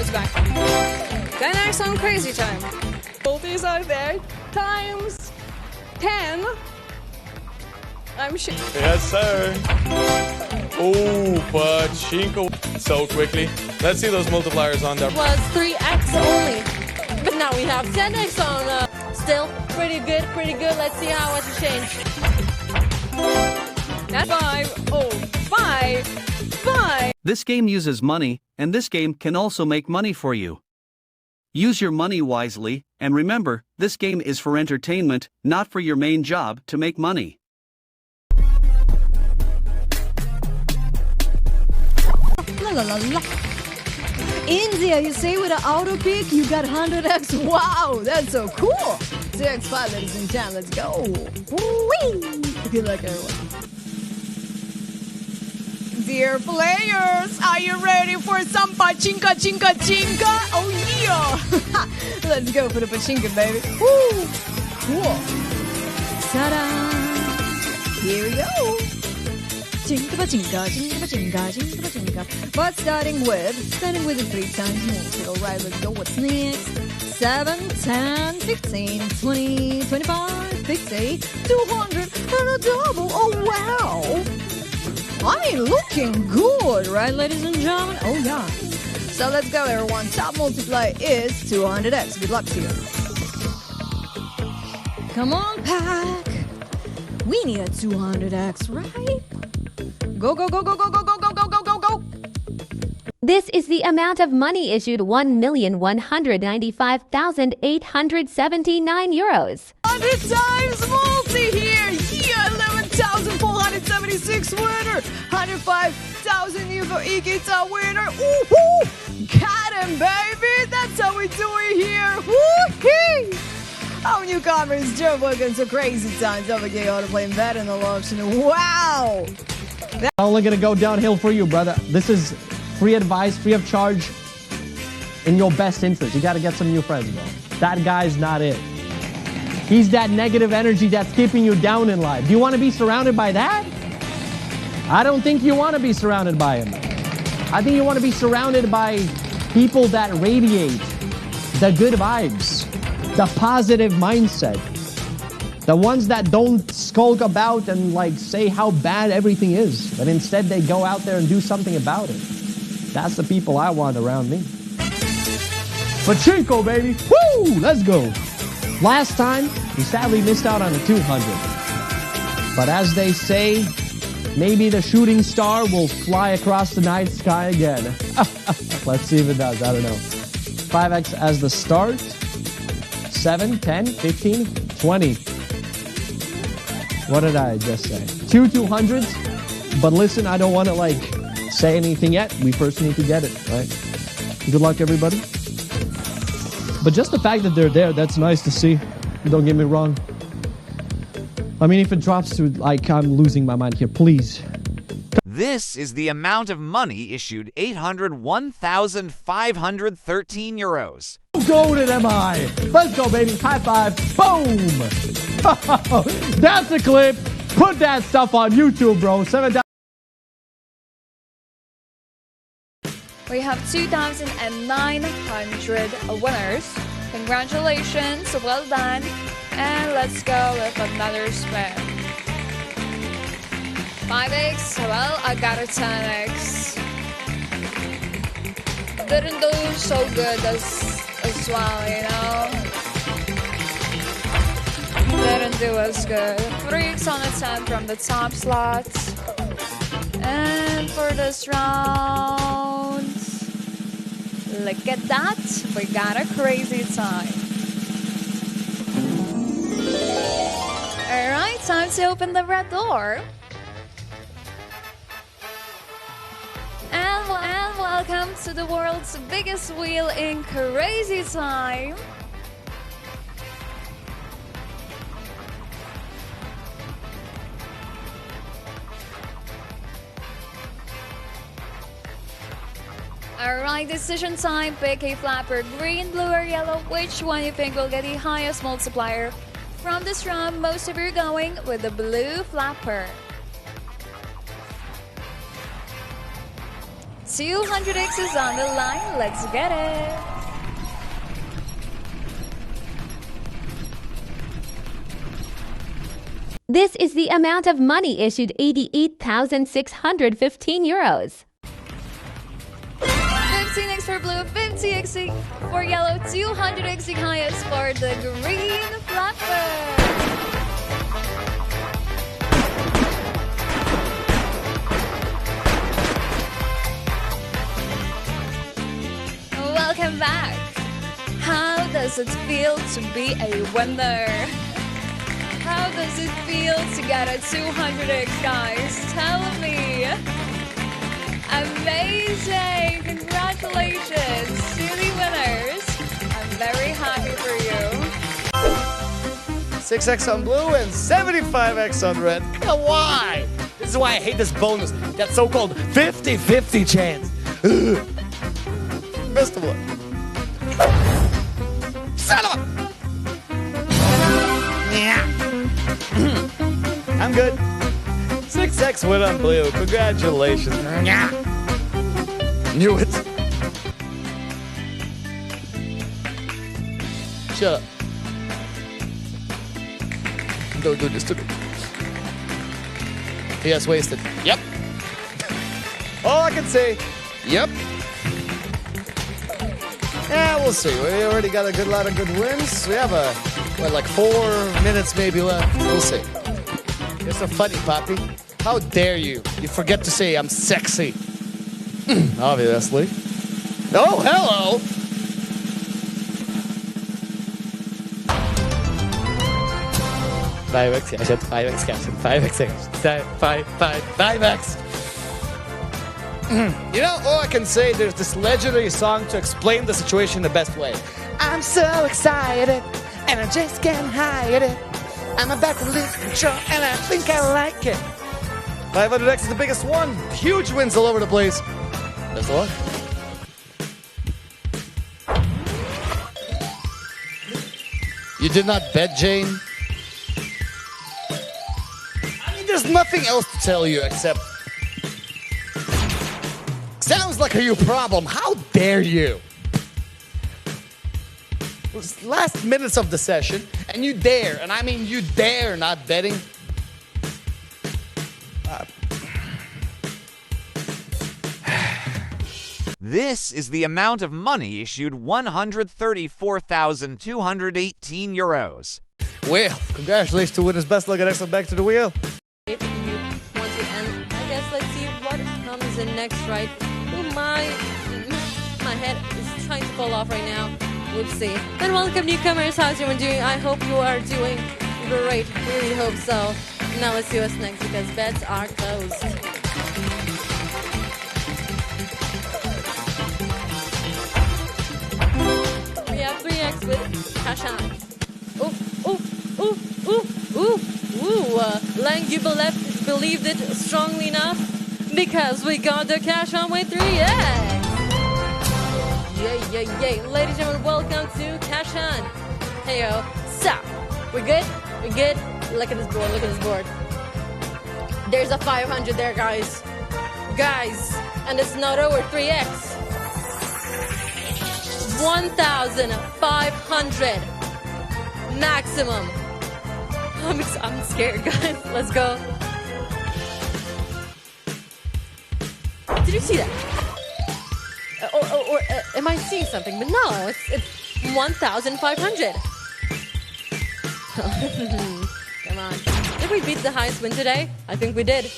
10x back. 10x on crazy time. Multis out there. Times 10. I'm sure. Yes, sir. Oh, Pachinko so quickly. Let's see those multipliers on there. Was 3x only. But now we have 10x on. Still pretty good, pretty good. Let's see how much it changed. That's 5. Oh, 5. 5. This game uses money, and this game can also make money for you. Use your money wisely, and remember, this game is for entertainment, not for your main job to make money. La la la la. India, you say with an auto pick, you got 100x. Wow, that's so cool. 2x5, ladies and gentlemen, let's go. Woo-wee. Good luck, everyone. Dear players, are you ready for some pachinko, chinka, chinka? Oh yeah! Let's go for the pachinko, baby. Woo! Cool. Ta-da! Here we go. Chinka, pachinka, chinka, pachinka, chinka, pachinka. But starting with the 3 times multi. Alright, let's go. What's next? 7, 10, 15, 20, 25, 50, 200, and a double. Oh wow! I mean, looking good, right, ladies and gentlemen? Oh, yeah. So let's go, everyone. Top multiply is 200x. Good luck to you. Come on, Pack. We need a 200x, right? Go, go, go, go, go, go, go, go, go, go, go, go. This is the amount of money issued: 1,195,879 euros. 100 times multi here. Yeah, 11,476 winner. 105,000 euro e-guitar winner. Woohoo! Got him, baby. That's how we do it here. Woohoo! Oh, newcomers, Joe, welcome to Crazy Times. Don't forget how to play better in the option. Wow! Only gonna go downhill for you, brother. This is free advice, free of charge, in your best interest. You gotta get some new friends, bro. That guy's not it. He's that negative energy that's keeping you down in life. Do you want to be surrounded by that? I don't think you want to be surrounded by him. I think you want to be surrounded by people that radiate the good vibes, the positive mindset, the ones that don't skulk about and like say how bad everything is, but instead they go out there and do something about it. That's the people I want around me. Pachinko, baby. Woo! Let's go. Last time, we sadly missed out on a 200. But as they say, maybe the shooting star will fly across the night sky again. Let's see if it does. I don't know. 5x as the start. 7, 10, 15, 20. What did I just say? 2 200s. But listen, I don't want to like say anything yet. We first need to get it, right? Good luck, everybody. But just the fact that they're there, that's nice to see. Don't get me wrong. I mean, if it drops to, like, I'm losing my mind here, please. This is the amount of money issued: 801,513 euros. Golden am I? Let's go, baby. High five. Boom. That's a clip. Put that stuff on YouTube, bro. 7,000. We have 2,900 winners. Congratulations, well done. And let's go with another spin. 5x, well, I got a 10x. Didn't do so good as well, you know. Didn't do as good. 3x on a 10 from the top slots. And for this round, look at that, we got a crazy time. Alright, time to open the red door. And welcome to the world's biggest wheel in crazy time. Alright, decision time. Pick a flapper, green, blue, or yellow. Which one you think will get the highest multiplier? From this round, most of you are going with the blue flapper. 200x is on the line. Let's get it. This is the amount of money issued 88,615 euros. 15x for blue, 50x for yellow, 200x highest for the green flapper. Welcome back. How does it feel to be a winner? How does it feel to get a 200x, guys? Tell me. Amazing! Congratulations to the winners. I'm very happy for you. 6x on blue and 75x on red. Why? This is why I hate this bonus. That so-called 50-50 chance. Ugh. Best of luck. Son of a... Yeah. I'm good. 6x win on blue. Congratulations. Yeah. Knew it. Shut up. Don't do this to me. Yes, wasted. Yep. All I can say, yep. Yeah, we'll see. We already got a lot of good wins. We have like 4 minutes maybe left. We'll see. You're so funny, Poppy. How dare you? You forget to say I'm sexy. Obviously. Oh, hello! Five X, I said 5X, caption. 5X, 5X. You know, all I can say, there's this legendary song to explain the situation the best way. I'm so excited, and I just can't hide it. I'm about to lose control, and I think I like it. 500x is the biggest one. Huge wins all over the place. Best of luck. You did not bet, Jane? I mean, there's nothing else to tell you except... Sounds like a you problem. How dare you? It was last minutes of the session, and you dare, and I mean you dare not betting. This is the amount of money issued 134,218 euros. Well, congratulations to winners. Best luck at next one. Back to the wheel. If you want to end, I guess let's see what comes in next, right? Oh, my head is trying to fall off right now. We'll see. And welcome newcomers. How's everyone doing? I hope you are doing great. Really hope so. Now let's see what's next because bets are closed. We have 3x with cash on. Ooh, ooh, ooh, ooh, ooh, ooh. Lang, you believed it strongly enough because we got the cash on with 3x. Yay, yay, yay. Ladies and gentlemen, welcome to Cash On. Heyo. So, we good? We good? Look at this board, look at this board. There's a 500 there, guys. Guys, and it's not over 3x. 1,500 maximum. I'm scared, guys. Let's go. Did you see that? Or am I seeing something? But no, it's 1,500. Come on. Did we beat the highest win today? I think we did.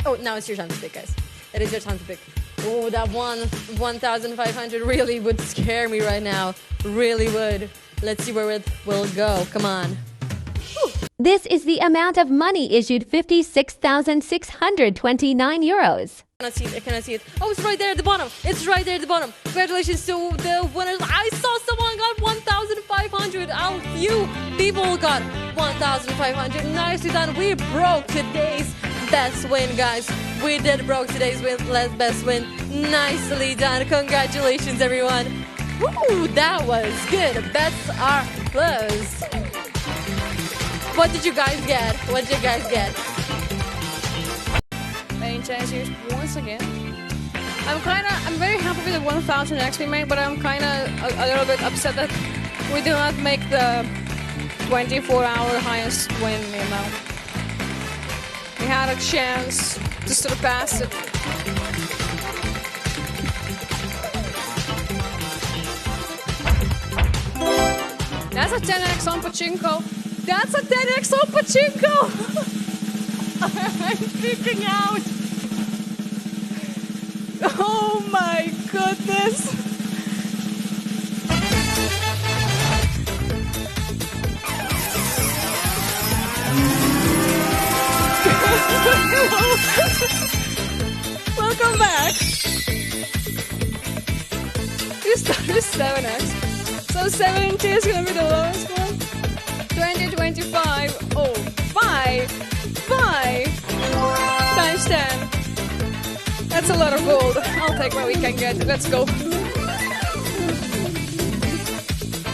Oh, now it's your time to pick, guys. It is your time to pick. Oh, that 1,500 really would scare me right now. Really would. Let's see where it will go. Come on. Whew. This is the amount of money issued 56,629 euros. I cannot see it. Oh, it's right there at the bottom. It's right there at the bottom. Congratulations to the winners. I saw someone got 1,500. A few people got 1,500. Nicely done. We broke today's best win, guys. We did broke today's best win. Nicely done. Congratulations, everyone. Woo, that was good. Bets are closed. What did you guys get? What did you guys get? chasers once again. I'm very happy with the 1000 X we made, but I'm kinda a little bit upset that we do not make the 24-hour highest win, you know. We had a chance to surpass it. That's a 10x on Pachinko. That's a 10x on Pachinko! I'm freaking out. Oh my goodness. Welcome back. You started 7x. So 70 is gonna be the lowest one. 20, 25. Oh, 5 times 10. That's a lot of gold. I'll take what we can get. Let's go.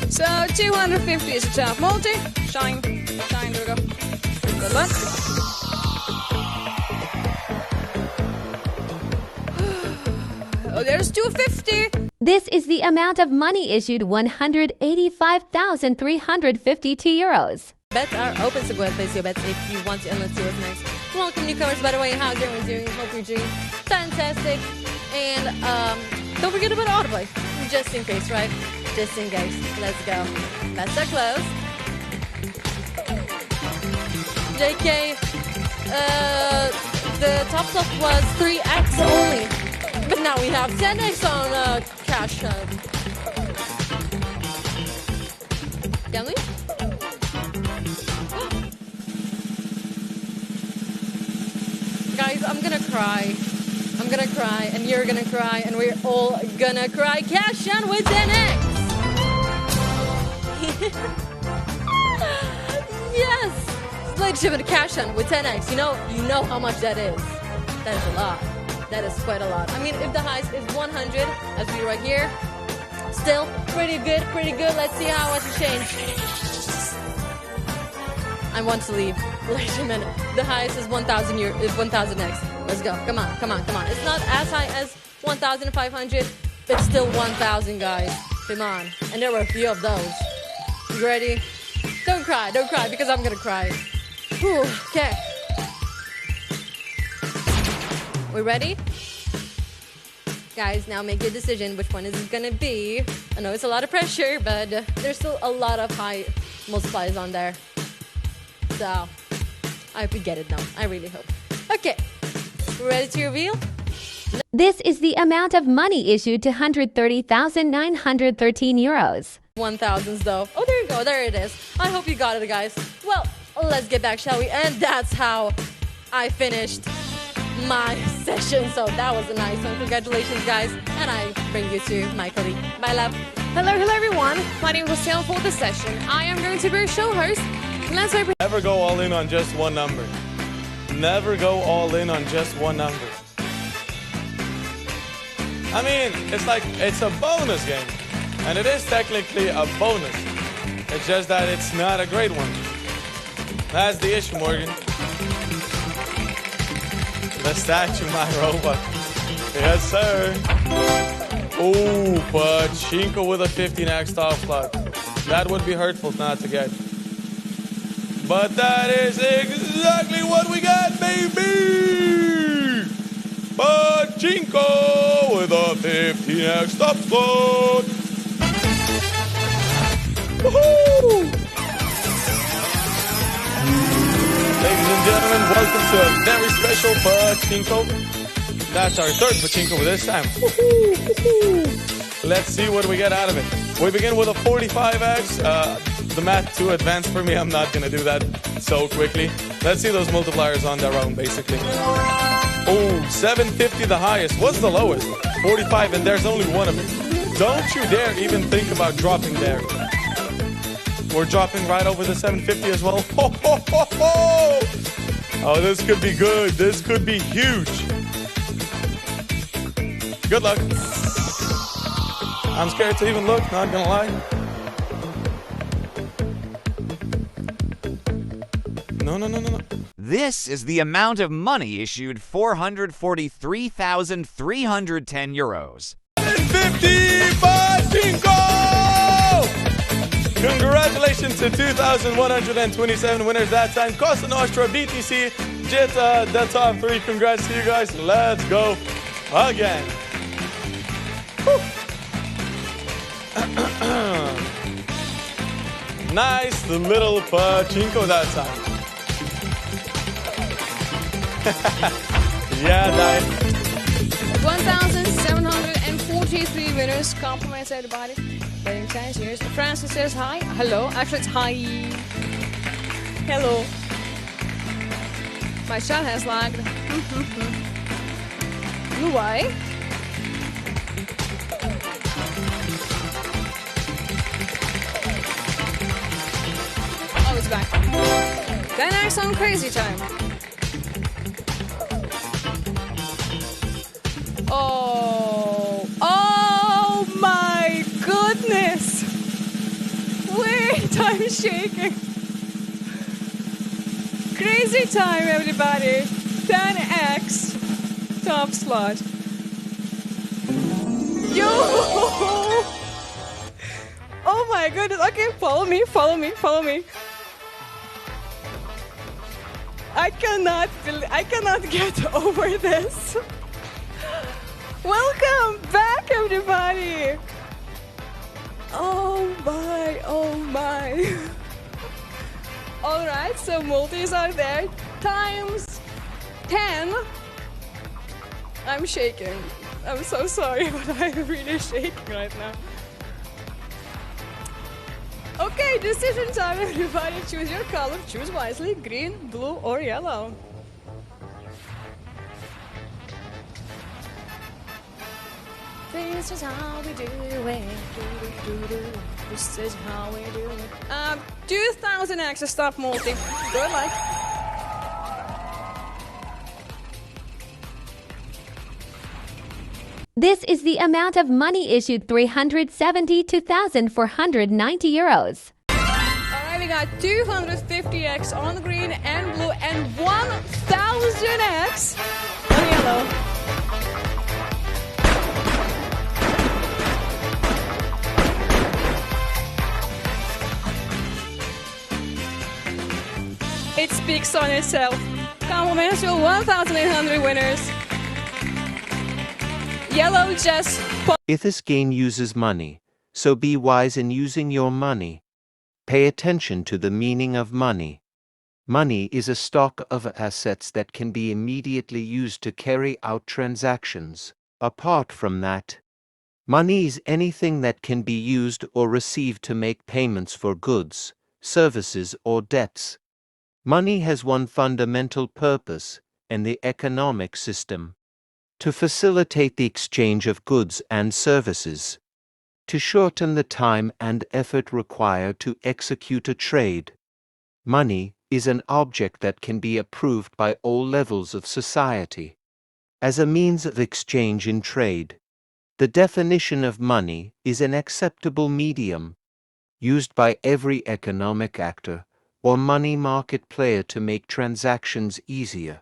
So 250 is a top multi. Shine, there we go. Good luck. Oh, there's 250. This is the amount of money issued 185,352 euros. Bets are open, so go ahead and place your bets if you want to, and let's see what's next. Welcome newcomers, by the way. How's everyone doing? Hope you're doing fantastic. And don't forget about autoplay, just in case, right? Just in case. Let's go. Bets are closed. JK, the top stuff was 3x only, but now we have 10x on cash. Can we? Guys, I'm gonna cry. I'm gonna cry, and you're gonna cry, and we're all gonna cry. Cash on with 10x! Yes! Ladies and gentlemen, cash on with 10x. You know how much that is. That is a lot. That is quite a lot. I mean, if the highest is 100, as we right here, still pretty good, pretty good. Let's see how much it changed. I want to leave. Wait a minute. The highest is 1,000 is 1,000x. Let's go. Come on, come on, come on. It's not as high as 1,500. It's still 1,000, guys. Come on. And there were a few of those. You ready? Don't cry, because I'm gonna cry. Whew, okay. We ready? Guys, now make your decision. Which one is it gonna be? I know it's a lot of pressure, but there's still a lot of high multipliers on there. So, I hope you get it now. I really hope. Okay, ready to reveal? This is the amount of money issued to 130,913 euros. 1,000s though. Oh, there you go. There it is. I hope you got it, guys. Well, let's get back, shall we? And that's how I finished my session. So that was a nice one. Congratulations, guys. And I bring you to my colleague. Bye, love. Hello everyone. My name is Sam for the session. I am going to be your show host. Let's wait. Never go all in on just one number. Never go all in on just one number. I mean, it's a bonus game. And it is technically a bonus. It's just that it's not a great one. That's the issue, Morgan. The statue, my robot. Yes, sir. Oh, Pachinko with a 15x top slot. That would be hurtful not to get. But that is exactly what we got, baby! Pachinko with a 15x top slot. Woohoo! Ladies and gentlemen, welcome to a very special Pachinko. That's our third Pachinko this time. Woohoo! Woohoo! Let's see what we get out of it. We begin with a 45x. The math too advanced for me. I'm not going to do that so quickly. Let's see those multipliers on their own, basically. Oh, 750 the highest. What's the lowest? 45, and there's only one of it. Don't you dare even think about dropping there. We're dropping right over the 750 as well. Ho, ho, ho, ho! Oh, this could be good. This could be huge. Good luck. I'm scared to even look, not gonna lie. No. This is the amount of money issued 443,310 euros. 50 Pachinko! Congratulations to 2,127 winners that time. Costa Nostra, BTC, Jetta, the top three. Congrats to you guys. Let's go again. Nice little Pachinko that time. Yeah, that. 1,743 winners. Compliments everybody. Playing 10 years. Francis says hi. Hello. Actually, it's hi. Hello. My chat has lagged. Why? Oh, it's back. Then I some crazy time. Oh my goodness! Wait, I'm shaking. Crazy time, everybody. 10x top slot. Yo! Oh my goodness. Okay, follow me. I cannot get over this. Welcome back, everybody. Oh my. All right, so multis are there. Times 10. I'm shaking. I'm so sorry, but I'm really shaking right now. Okay, decision time, everybody. Choose your color. Choose wisely. Green, blue, or yellow. This is how we do it. This is how we do it. 2,000x stop multi. Good luck. This is the amount of money issued 372,490 euros. Alright, we got 250x on green and blue and 1,000x on yellow. It speaks on itself. Compliments to 1,800 winners. Yellow just... If this game uses money, so be wise in using your money. Pay attention to the meaning of money. Money is a stock of assets that can be immediately used to carry out transactions. Apart from that, money is anything that can be used or received to make payments for goods, services, or debts. Money has one fundamental purpose in the economic system: to facilitate the exchange of goods and services, to shorten the time and effort required to execute a trade. Money is an object that can be approved by all levels of society as a means of exchange in trade. The definition of money is an acceptable medium used by every economic actor or money market player to make transactions easier.